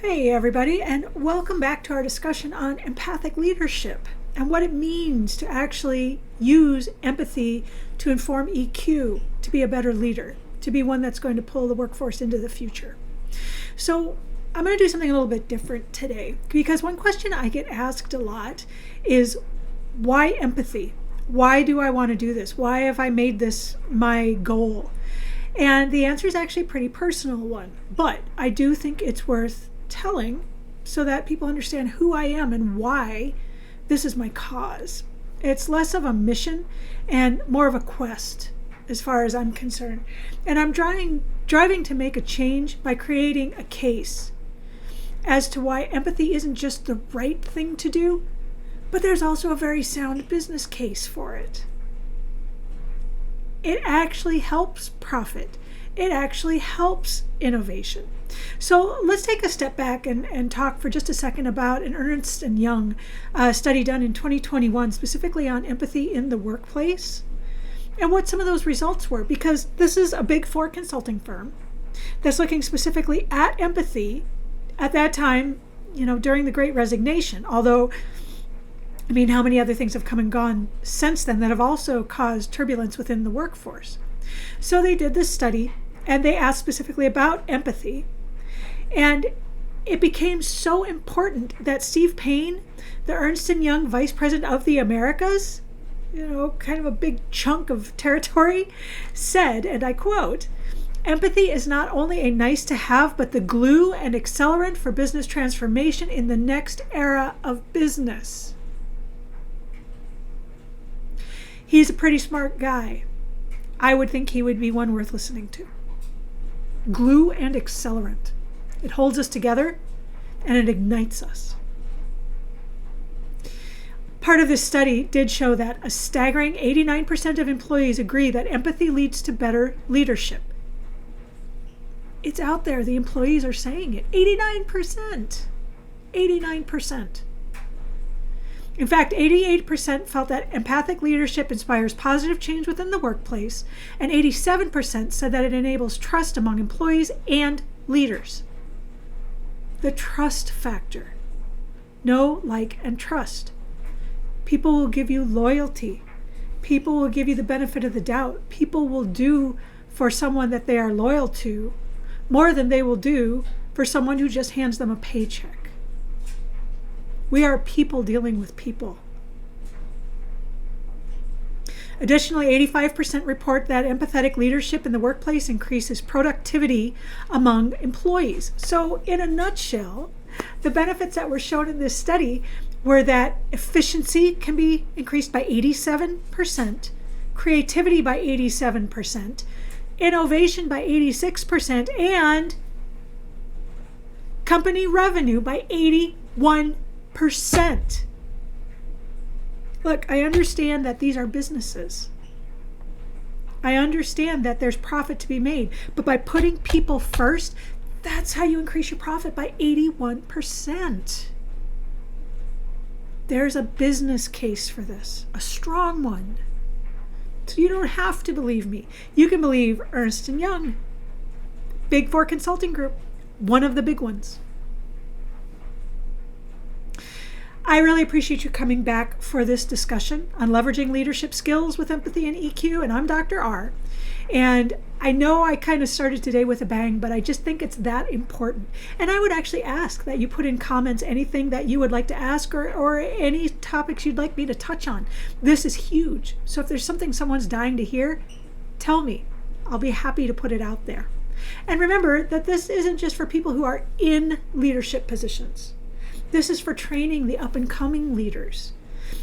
Hey everybody, and welcome back to our discussion on empathic leadership and what it means to actually use empathy to inform EQ, to be a better leader, to be one that's going to pull the workforce into the future. So I'm going to do something a little bit different today, because one question I get asked a lot is, why empathy? Why do I want to do this? Why have I made this my goal? And the answer is actually a pretty personal one, but I do think it's worth telling so that people understand who I am and why this is my cause. It's less of a mission and more of a quest as far as I'm concerned. And I'm driving to make a change by creating a case as to why empathy isn't just the right thing to do, but there's also a very sound business case for it. It actually helps profit. It actually helps innovation. So let's take a step back and talk for just a second about an Ernst & Young study done in 2021, specifically on empathy in the workplace, and what some of those results were, because this is a Big Four consulting firm that's looking specifically at empathy at that time, during the Great Resignation. Although, how many other things have come and gone since then that have also caused turbulence within the workforce? So they did this study, and they asked specifically about empathy. And it became so important that Steve Payne, the Ernst & Young Vice President of the Americas, kind of a big chunk of territory, said, and I quote, "Empathy is not only a nice to have, but the glue and accelerant for business transformation in the next era of business." He's a pretty smart guy. I would think he would be one worth listening to. Glue and accelerant. It holds us together and it ignites us. Part of this study did show that a staggering 89% of employees agree that empathy leads to better leadership. It's out there. The employees are saying it. 89%. 89%. In fact, 88% felt that empathic leadership inspires positive change within the workplace, and 87% said that it enables trust among employees and leaders. The trust factor. Know, like, and trust. People will give you loyalty. People will give you the benefit of the doubt. People will do for someone that they are loyal to more than they will do for someone who just hands them a paycheck. We are people dealing with people. Additionally, 85% report that empathetic leadership in the workplace increases productivity among employees. So, in a nutshell, the benefits that were shown in this study were that efficiency can be increased by 87%, creativity by 87%, innovation by 86%, and company revenue by 81%. Look, I understand that these are businesses. I understand that there's profit to be made, but by putting people first, that's how you increase your profit by 81%. There's a business case for this, a strong one. So you don't have to believe me. You can believe Ernst & Young, Big Four consulting group, one of the big ones. I really appreciate you coming back for this discussion on leveraging leadership skills with empathy and EQ, and I'm Dr. R. And I know I kind of started today with a bang, but I just think it's that important. And I would actually ask that you put in comments anything that you would like to ask or any topics you'd like me to touch on. This is huge. So if there's something someone's dying to hear, tell me. I'll be happy to put it out there. And remember that this isn't just for people who are in leadership positions. This is for training the up-and-coming leaders.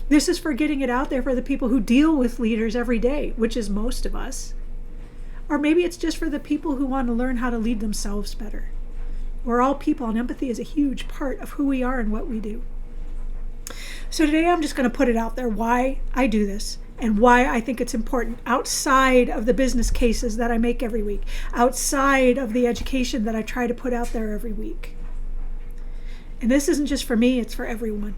This is for getting it out there for the people who deal with leaders every day, which is most of us. Or maybe it's just for the people who want to learn how to lead themselves better. We're all people, and empathy is a huge part of who we are and what we do. So today I'm just going to put it out there why I do this and why I think it's important outside of the business cases that I make every week, outside of the education that I try to put out there every week. And this isn't just for me, it's for everyone.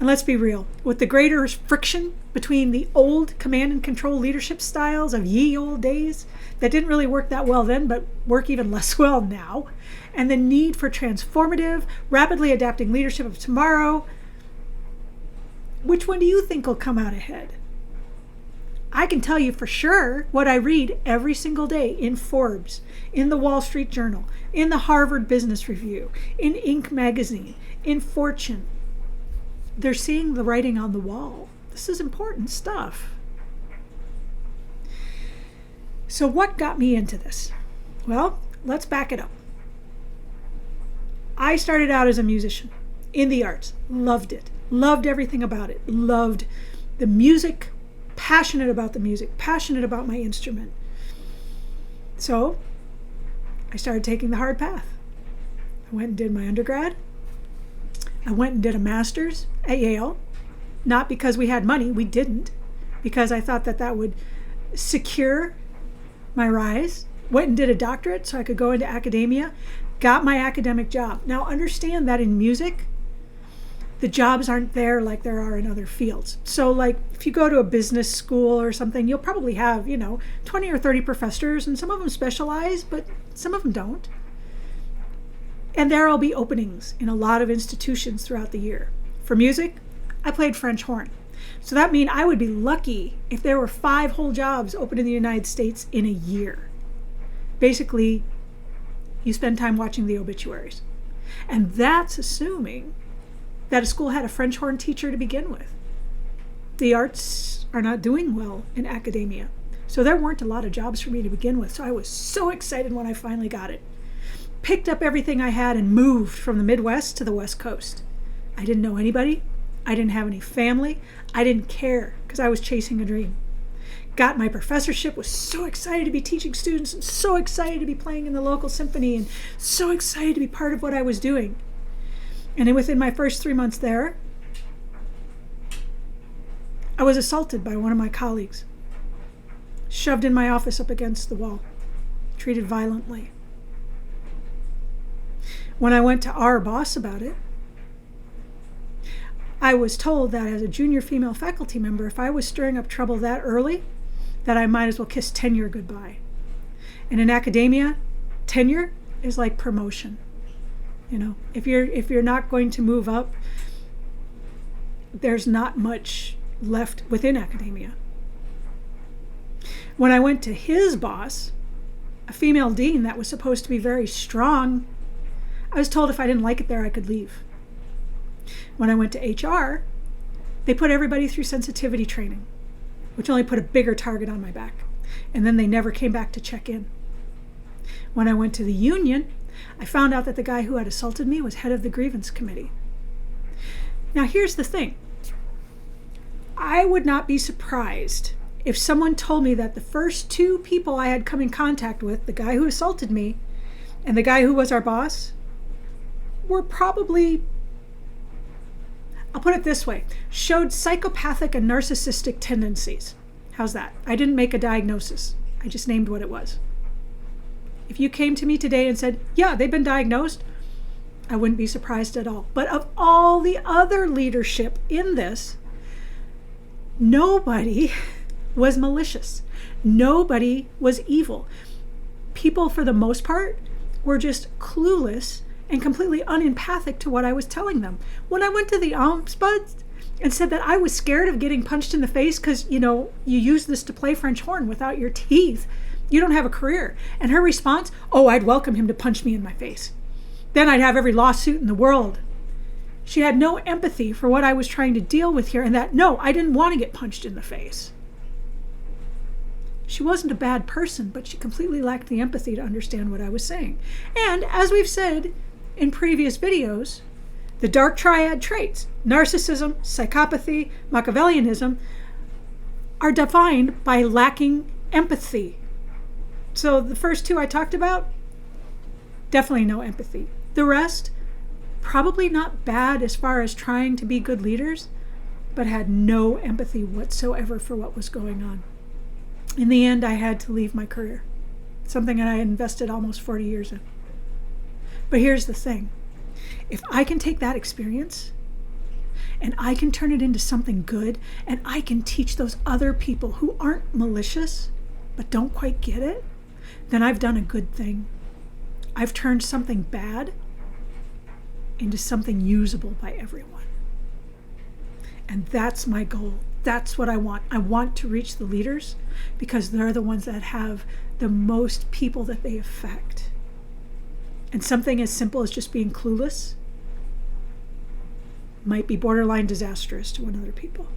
And let's be real, with the greater friction between the old command and control leadership styles of ye old days that didn't really work that well then, but work even less well now, and the need for transformative, rapidly adapting leadership of tomorrow, which one do you think will come out ahead? I can tell you for sure what I read every single day in Forbes, in the Wall Street Journal, in the Harvard Business Review, in Inc. magazine, in Fortune. They're seeing the writing on the wall. This is important stuff. So what got me into this? Well, let's back it up. I started out as a musician in the arts, loved it, loved everything about it, loved the music, passionate about the music, passionate about my instrument. So I started taking the hard path. I went and did my undergrad. I went and did a master's at Yale, not because we had money, we didn't, because I thought that that would secure my rise. Went and did a doctorate so I could go into academia, got my academic job. Now understand that in music, the jobs aren't there like there are in other fields. So like if you go to a business school or something, you'll probably have, 20 or 30 professors, and some of them specialize, but some of them don't. And there will be openings in a lot of institutions throughout the year. For music, I played French horn. So that means I would be lucky if there were 5 whole jobs open in the United States in a year. Basically, you spend time watching the obituaries. And that's assuming that a school had a French horn teacher to begin with. The arts are not doing well in academia. So there weren't a lot of jobs for me to begin with. So I was so excited when I finally got it. Picked up everything I had and moved from the Midwest to the West Coast. I didn't know anybody. I didn't have any family. I didn't care because I was chasing a dream. Got my professorship, was so excited to be teaching students and so excited to be playing in the local symphony and so excited to be part of what I was doing. And then within my first 3 months there, I was assaulted by one of my colleagues, shoved in my office up against the wall, treated violently. When I went to our boss about it, I was told that as a junior female faculty member, if I was stirring up trouble that early, that I might as well kiss tenure goodbye. And in academia, tenure is like promotion. If you're not going to move up, there's not much left within academia. When I went to his boss, a female dean that was supposed to be very strong, I was told if I didn't like it there, I could leave. When I went to HR, they put everybody through sensitivity training, which only put a bigger target on my back. And then they never came back to check in. When I went to the union, I found out that the guy who had assaulted me was head of the grievance committee. Now here's the thing. I would not be surprised if someone told me that the first 2 people I had come in contact with, the guy who assaulted me and the guy who was our boss, were probably, I'll put it this way, showed psychopathic and narcissistic tendencies. How's that? I didn't make a diagnosis. I just named what it was. If you came to me today and said, yeah, they've been diagnosed, I wouldn't be surprised at all. But of all the other leadership in this, nobody was malicious. Nobody was evil. People, for the most part, were just clueless and completely unempathic to what I was telling them. When I went to the ombudsman and said that I was scared of getting punched in the face because, you use this to play French horn without your teeth, you don't have a career. And her response, oh, I'd welcome him to punch me in my face. Then I'd have every lawsuit in the world. She had no empathy for what I was trying to deal with here, and that, no, I didn't want to get punched in the face. She wasn't a bad person, but she completely lacked the empathy to understand what I was saying. And as we've said in previous videos, the dark triad traits, narcissism, psychopathy, Machiavellianism, are defined by lacking empathy. So the first 2 I talked about, definitely no empathy. The rest, probably not bad as far as trying to be good leaders, but had no empathy whatsoever for what was going on. In the end, I had to leave my career, something that I had invested almost 40 years in. But here's the thing. If I can take that experience and I can turn it into something good, and I can teach those other people who aren't malicious but don't quite get it, then I've done a good thing. I've turned something bad into something usable by everyone. And that's my goal. That's what I want. I want to reach the leaders because they're the ones that have the most people that they affect. And something as simple as just being clueless might be borderline disastrous to other people.